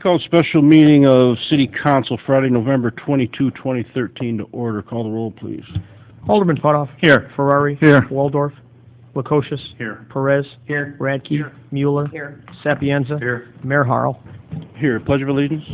Call special meeting of City Council Friday, November 22, 2013 to order. Call the roll, please. Alderman Putoff. Here. Ferrari. Here. Waldorf. Lukosius. Here. Perez. Here. Radke. Here. Mueller. Here. Sapienza. Here. Mayor Harrell. Here. Pledge of Allegiance.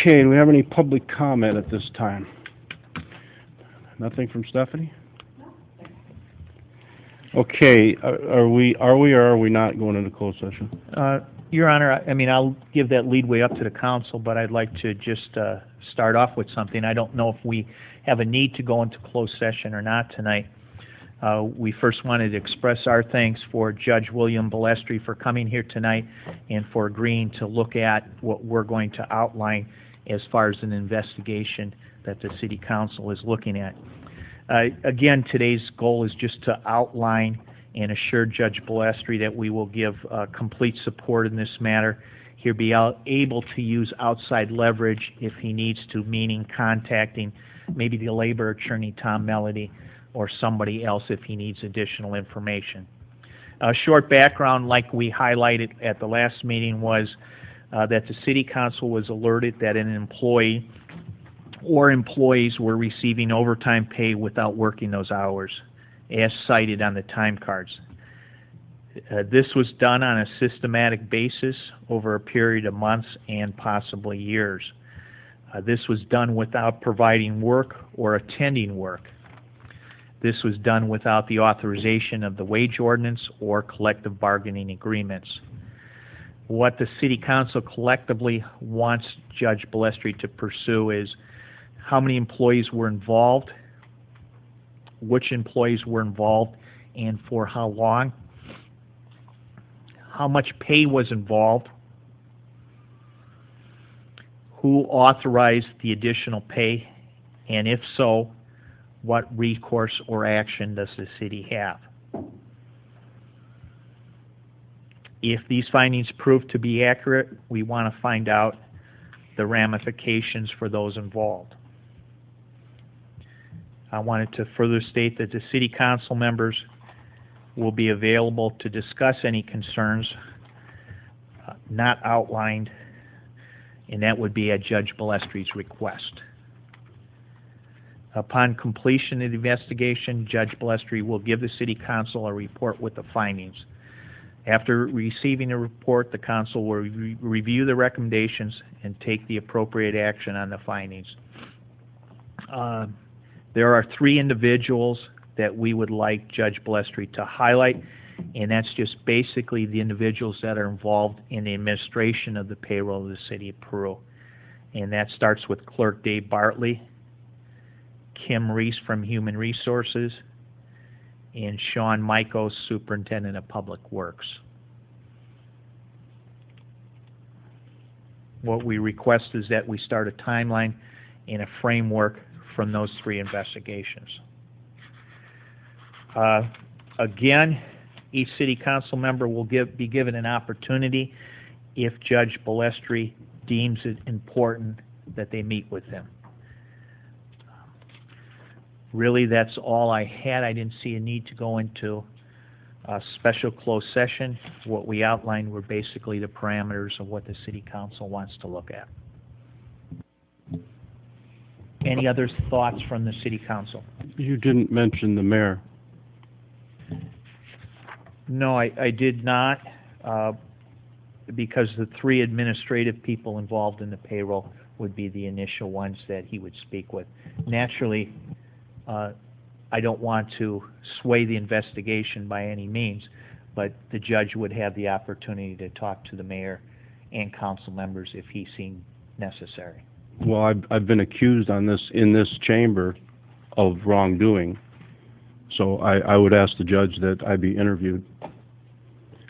Okay, do we have any public comment at this time? Nothing from Stephanie? Okay, are we or are we not going into closed session? Your Honor, I mean, I'll give that leadway up to the council, but I'd like to just start off with something. I don't know if we have a need to go into closed session or not tonight. We first wanted to express our thanks for Judge William Balestri for coming here tonight and for agreeing to look at what we're going to outline as far as an investigation that the City Council is looking at. Again, today's goal is just to outline and assure Judge Balestri that we will give complete support in this matter. He'll be able to use outside leverage if he needs to, meaning contacting maybe the labor attorney, Tom Melody, or somebody else if he needs additional information. A short background, like we highlighted at the last meeting, was that the City Council was alerted that an employee or employees were receiving overtime pay without working those hours, as cited on the time cards. This was done on a systematic basis over a period of months and possibly years. This was done without providing work or attending work. This was done without the authorization of the wage ordinance or collective bargaining agreements. What the City Council collectively wants Judge Balestri to pursue is how many employees were involved, which employees were involved, and for how long, how much pay was involved, who authorized the additional pay, and if so, what recourse or action does the city have? If these findings prove to be accurate, we want to find out the ramifications for those involved. I wanted to further state that the City Council members will be available to discuss any concerns not outlined, and that would be at Judge Balestri's request. Upon completion of the investigation, Judge Balestri will give the City Council a report with the findings. After receiving the report, the Council will review the recommendations and take the appropriate action on the findings. There are 3 individuals that we would like Judge Balestri to highlight, and that's just basically the individuals that are involved in the administration of the payroll of the City of Peru. And that starts with Clerk Dave Bartley, Kim Reese from Human Resources, and Sean Michaels, Superintendent of Public Works. What we request is that we start a timeline and a framework from those 3 investigations. Again, each City Council member will be given an opportunity, if Judge Balestri deems it important, that they meet with him. Really, that's all I had. I didn't see a need to go into a special closed session. What we outlined were basically the parameters of what the City Council wants to look at. Any other thoughts from the City Council? You didn't mention the mayor. No, I did not, because the 3 administrative people involved in the payroll would be the initial ones that he would speak with. Naturally, I don't want to sway the investigation by any means, but the judge would have the opportunity to talk to the mayor and council members if he seemed necessary. Well, I've been accused in this chamber of wrongdoing, so I would ask the judge that I be interviewed.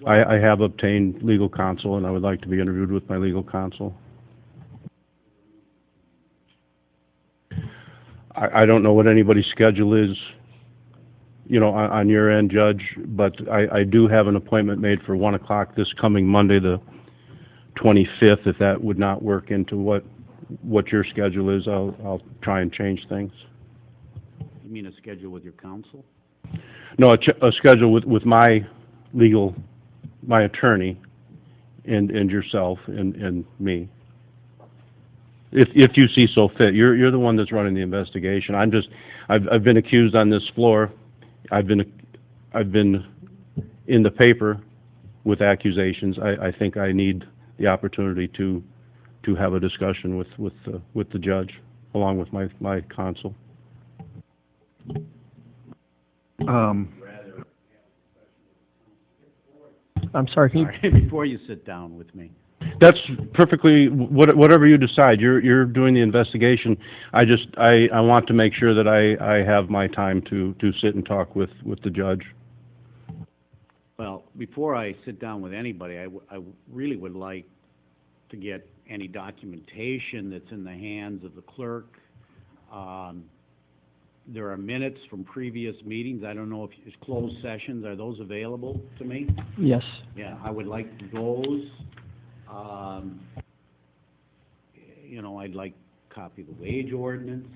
I have obtained legal counsel, and I would like to be interviewed with my legal counsel. I don't know what anybody's schedule is, you know, on your end, Judge, but I do have an appointment made for 1 o'clock this coming Monday, the 25th, if that would not work into what your schedule is, I'll try and change things. You mean a schedule with your counsel? No, a schedule with my attorney and yourself and me. If you see so fit. You're the one that's running the investigation. I've been accused on this floor. I've been in the paper with accusations. I think I need the opportunity to have a discussion with the judge along with my counsel. I'm sorry, can you, Before you sit down with me. That's perfectly, whatever you decide. You're doing the investigation. I want to make sure that I have my time to sit and talk with the judge. Well, before I sit down with anybody, I really would like to get any documentation that's in the hands of the clerk. There are minutes from previous meetings. I don't know if it's closed sessions. Are those available to me? yes. Yeah, I would like those. You know, I'd like a copy of the wage ordinance,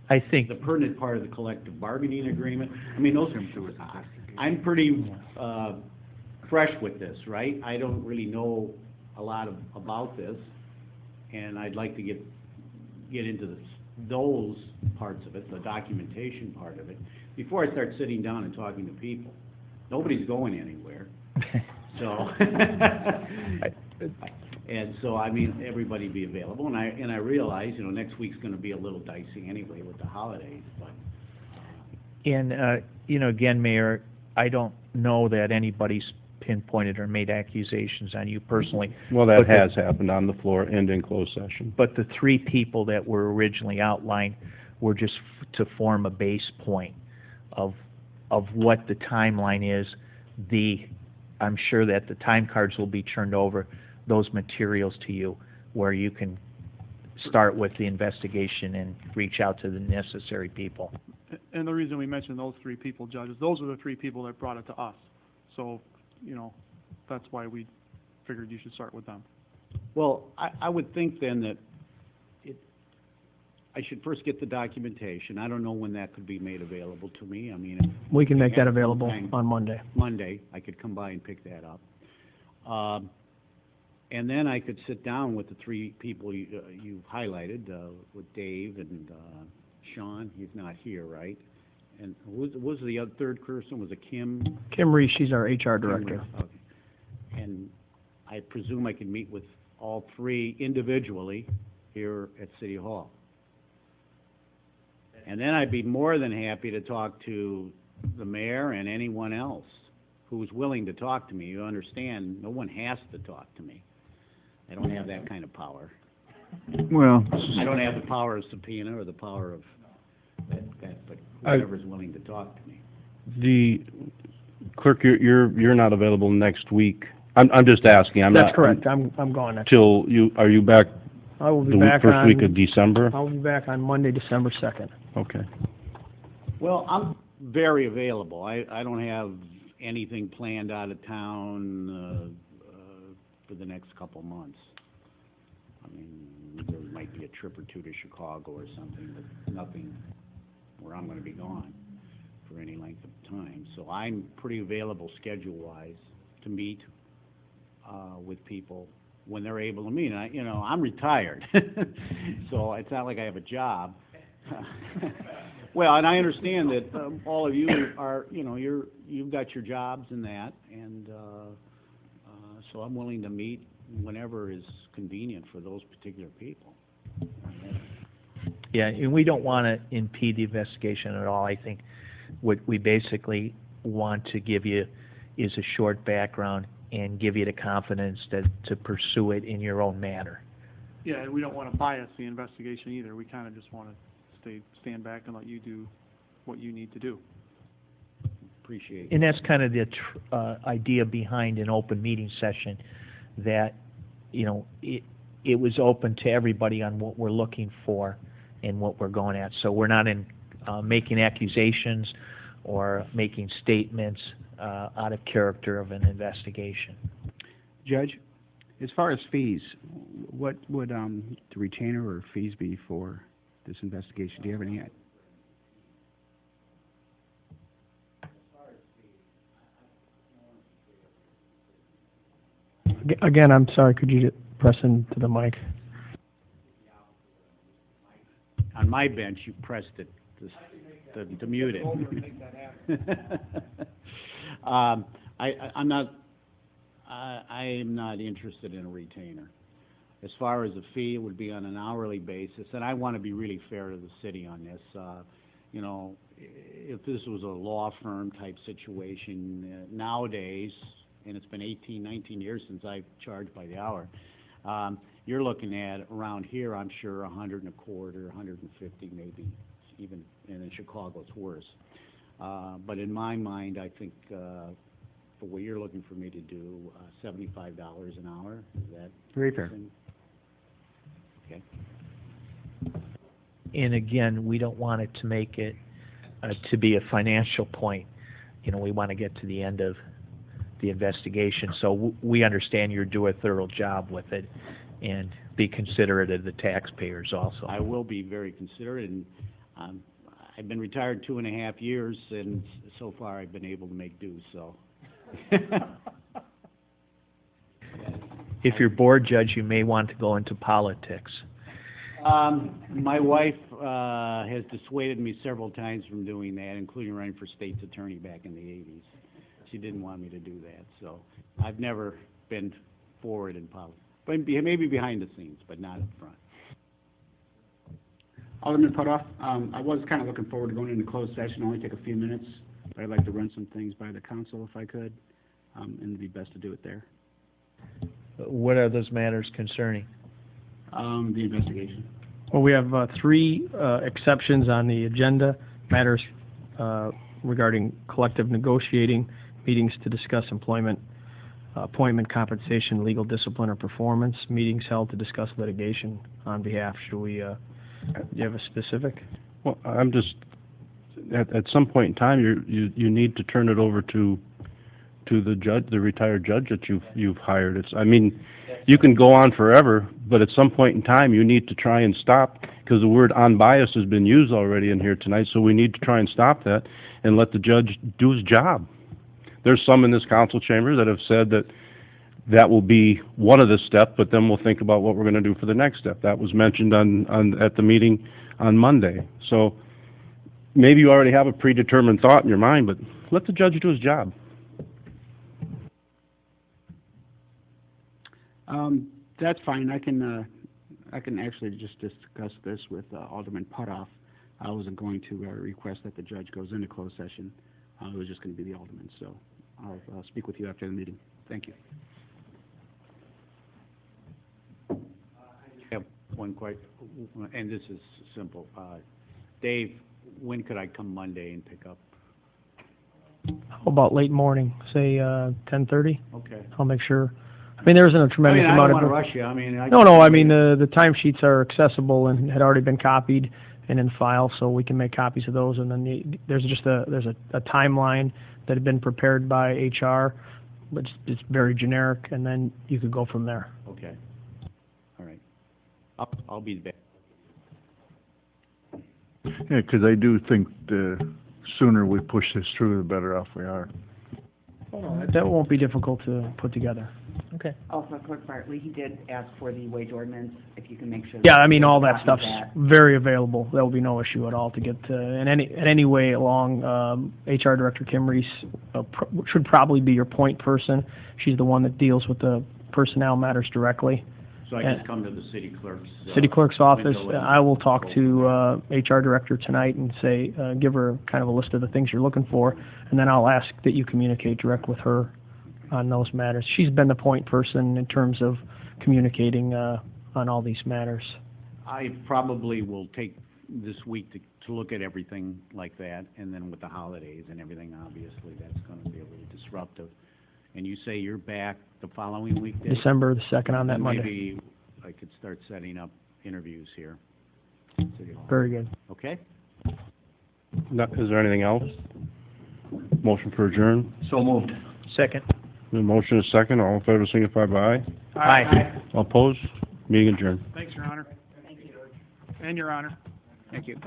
I think, the pertinent part of the collective bargaining agreement. I mean, those are, I'm pretty fresh with this, right? I don't really know a lot about this, and I'd like to get into those parts of it, the documentation part of it, before I start sitting down and talking to people. Nobody's going anywhere. So, and so, I mean, everybody be available, and I realize, you know, next week's gonna be a little dicey anyway with the holidays, but, and, you know, again, Mayor, I don't know that anybody's pinpointed or made accusations on you personally. Well, that But the- has happened on the floor and in closed session. But the three people that were originally outlined were just to form a base point of what the timeline is. I'm sure that the time cards will be turned over, those materials to you, where you can start with the investigation and reach out to the necessary people. And the reason we mentioned those three people, judges, those are the three people that brought it to us. So, you know, that's why we figured you should start with them. well, I would think then that I should first get the documentation. I don't know when that could be made available to me. I mean, if We can make that have available sometime on Monday. Monday, I could come by and pick that up. And then I could sit down with the three people you've highlighted, with Dave and Sean. He's not here, right? And who was the other third person? Was it Kim? Kim Reese, she's our HR director. Okay. And I presume I can meet with all three individually here at City Hall. And then I'd be more than happy to talk to the mayor and anyone else who's willing to talk to me. You understand, no one has to talk to me. I don't have that kind of power. Well, I don't have the power of subpoena or the power of that, but whoever's willing to talk to me. The clerk, you're not available next week. I'm just asking. That's correct. I'm gone next. Are you back I will be the back first on, week of December? I'll be back on Monday, December 2nd. Okay. Well, I'm very available. I don't have anything planned out of town for the next couple months. I mean, there might be a trip or two to Chicago or something, but nothing where I'm going to be gone for any length of time. So I'm pretty available schedule-wise to meet with people when they're able to meet. And you know, I'm retired, so it's not like I have a job. Well, and I understand that all of you are, you know, you've got your jobs and that, and so I'm willing to meet whenever is convenient for those particular people. Yeah, and we don't want to impede the investigation at all. I think what we basically want to give you is a short background and give you the confidence to pursue it in your own manner. Yeah, and we don't want to bias the investigation either. We kind of just want to stand back and let you do what you need to do. Appreciate it. And that's kind of the idea behind an open meeting session, that, you know, it was open to everybody on what we're looking for and what we're going at. So we're not making accusations or making statements out of character of an investigation. Judge, As far as fees, what would the retainer or fees be for this investigation? Do you have any? Again, I'm sorry, could you press into the mic? On my bench, you pressed it to mute it. I'm not interested in a retainer. As far as a fee, it would be on an hourly basis, and I want to be really fair to the city on this. You know, if this was a law firm type situation, nowadays, and it's been 18, 19 years since I've charged by the hour, you're looking at around here, I'm sure, 100 and a quarter, 150 maybe, even, and in Chicago it's worse. But in my mind, I think for what you're looking for me to do, $75 an hour, is that? Very fair. Okay. And again, we don't want it to make it to be a financial point. You know, we want to get to the end of the investigation. So we understand you're doing a thorough job with it, and be considerate of the taxpayers also. I will be very considerate, and I've been retired 2.5 years, and so far I've been able to make do, so. If you're bored, Judge, you may want to go into politics. My wife has dissuaded me several times from doing that, including running for state's attorney back in the 80s. She didn't want me to do that, so I've never been forward in politics. But maybe behind the scenes, but not up front. Alderman Putoff, I was kind of looking forward to going into closed session, only take a few minutes, but I'd like to run some things by the council if I could, and it'd be best to do it there. What are those matters concerning? The investigation. Well, we have 3 exceptions on the agenda, matters regarding collective negotiating, meetings to discuss employment, appointment, compensation, legal discipline, or performance, meetings held to discuss litigation on behalf. Should we, do you have a specific? Well, I'm just, at some point in time, you need to turn it over to the judge, the retired judge that you've hired. I mean, you can go on forever, but at some point in time, you need to try and stop, because the word unbiased has been used already in here tonight, so we need to try and stop that and let the judge do his job. There's some in this council chamber that have said that will be one of the steps, but then we'll think about what we're going to do for the next step. That was mentioned at the meeting on Monday. So maybe you already have a predetermined thought in your mind, but let the judge do his job. That's fine. I can actually just discuss this with Alderman Putoff. I wasn't going to request that the judge goes into closed session. It was just going to be the alderman. So I'll speak with you after the meeting. Thank you. I have one question, and this is simple. Dave, when could I come Monday and pick up? How about late morning, say 10:30? Okay. I'll make sure. I mean, there isn't a tremendous I amount don't of... want to rush you. I mean, No, I mean, the timesheets are accessible and had already been copied and in file, so we can make copies of those. And then there's just a timeline that had been prepared by HR, but it's very generic, and then you could go from there. Okay. All right. I'll be back. Yeah, because I do think the sooner we push this through, the better off we are. That won't be difficult to put together. Okay. Also, Clerk Bartley, he did ask for the wage ordinance, if you can make sure. Yeah, I mean, all that copy stuff's very available. There will be no issue at all to get in any way along. HR Director Kim Reese should probably be your point person. She's the one that deals with the personnel matters directly. So I just come to the city clerk's office. window and I will talk go to HR Director tonight and say, give her kind of a list of the things you're looking for, and then I'll ask that you communicate direct with her on those matters. She's been the point person in terms of communicating on all these matters. I probably will take this week to look at everything like that, and then with the holidays and everything, obviously, that's going to be a little disruptive. And you say you're back the following week, Dave? December the 2nd on that Monday. Maybe I could start setting up interviews here at City Hall. Very good. Okay? Is there anything else? Motion for adjourn? So moved. Second. The motion is second. All in favor, signify by aye. Aye. All opposed? Meeting adjourned. Thanks, Your Honor. And Your Honor. Thank you.